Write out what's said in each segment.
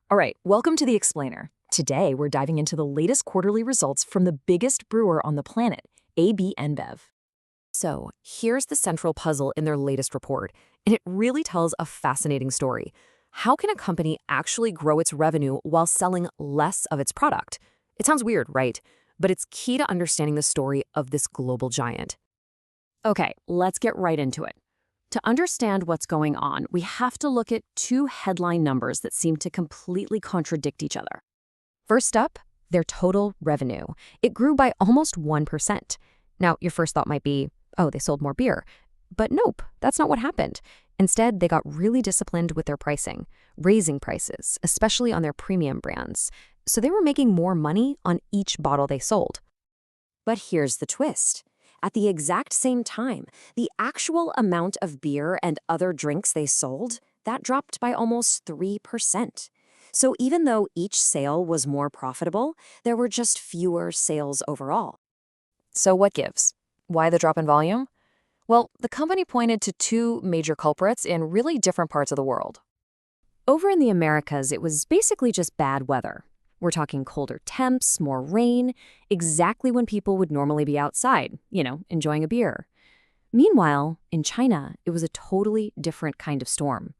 All right, welcome to The Explainer. Today, we're diving into the latest quarterly results from the biggest brewer on the planet, AB InBev. So, here's the central puzzle in their latest report, and it really tells a fascinating story. How can a company actually grow its revenue while selling less of its product? It sounds weird, right? But it's key to understanding the story of this global giant. Okay, let's get right into it. To understand what's going on, we have to look at two headline numbers that seem to completely contradict each other. First up, their total revenue. It grew by almost 1%. Now, your first thought might be, oh, they sold more beer. But nope, that's not what happened. Instead, they got really disciplined with their pricing, raising prices, especially on their premium brands. So they were making more money on each bottle they sold. But here's the twist. At the exact same time, the actual amount of beer and other drinks they sold, that dropped by almost 3%. So even though each sale was more profitable, there were just fewer sales overall. So what gives? Why the drop in volume? Well, the company pointed to two major culprits in really different parts of the world. Over in the Americas, it was basically just bad weather. We're talking colder temps, more rain, exactly when people would normally be outside, enjoying a beer. Meanwhile, in China, it was a totally different kind of storm.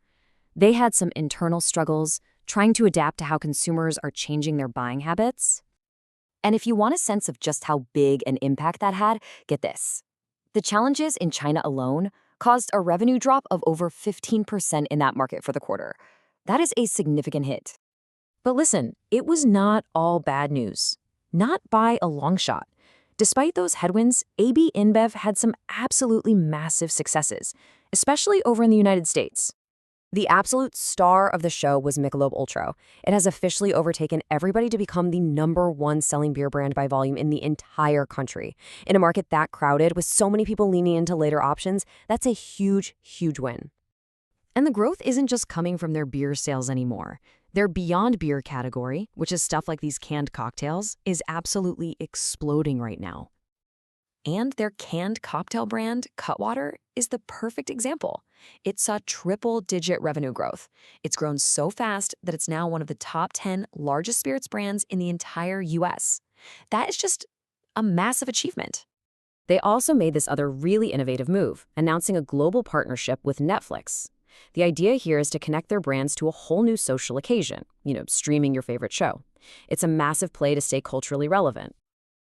They had some internal struggles, trying to adapt to how consumers are changing their buying habits. And if you want a sense of just how big an impact that had, get this. The challenges in China alone caused a revenue drop of over 15% in that market for the quarter. That is a significant hit. But listen, it was not all bad news. Not by a long shot. Despite those headwinds, AB InBev had some absolutely massive successes, especially over in the United States. The absolute star of the show was Michelob Ultra. It has officially overtaken everybody to become the #1 selling beer brand by volume in the entire country. In a market that crowded, with so many people leaning into later options, that's a huge, huge win. And the growth isn't just coming from their beer sales anymore. Their Beyond Beer category, which is stuff like these canned cocktails, is absolutely exploding right now. And their canned cocktail brand, Cutwater, is the perfect example. It saw triple-digit revenue growth. It's grown so fast that it's now one of the top 10 largest spirits brands in the entire US. That is just a massive achievement. They also made this other really innovative move, announcing a global partnership with Netflix. The idea here is to connect their brands to a whole new social occasion, streaming your favorite show. It's a massive play to stay culturally relevant.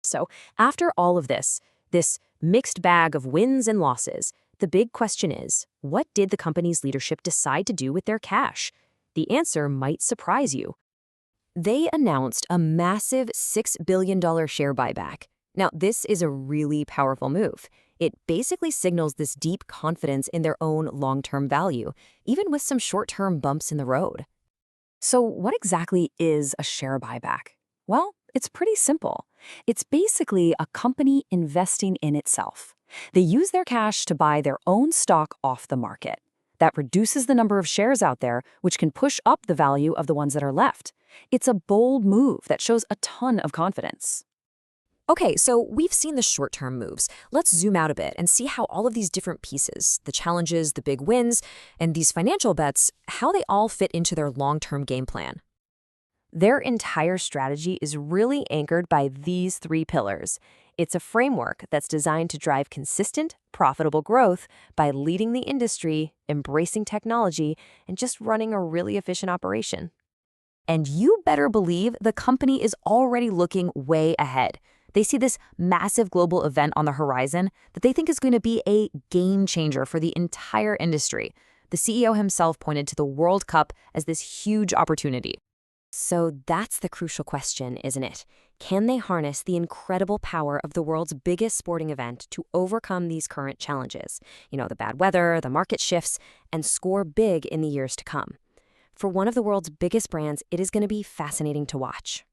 So, after all of this mixed bag of wins and losses, the big question is, what did the company's leadership decide to do with their cash? The answer might surprise you. They announced a massive $6 billion share buyback. Now, this is a really powerful move. It basically signals this deep confidence in their own long-term value, even with some short-term bumps in the road. So what exactly is a share buyback? Well, it's pretty simple. It's basically a company investing in itself. They use their cash to buy their own stock off the market. That reduces the number of shares out there, which can push up the value of the ones that are left. It's a bold move that shows a ton of confidence. Okay, so we've seen the short-term moves. Let's zoom out a bit and see how all of these different pieces, the challenges, the big wins, and these financial bets, how they all fit into their long-term game plan. Their entire strategy is really anchored by these three pillars. It's a framework that's designed to drive consistent, profitable growth by leading the industry, embracing technology, and just running a really efficient operation. And you better believe the company is already looking way ahead. They see this massive global event on the horizon that they think is going to be a game changer for the entire industry. The CEO himself pointed to the World Cup as this huge opportunity. So that's the crucial question, isn't it? Can they harness the incredible power of the world's biggest sporting event to overcome these current challenges? The bad weather, the market shifts, and score big in the years to come. For one of the world's biggest brands, it is going to be fascinating to watch.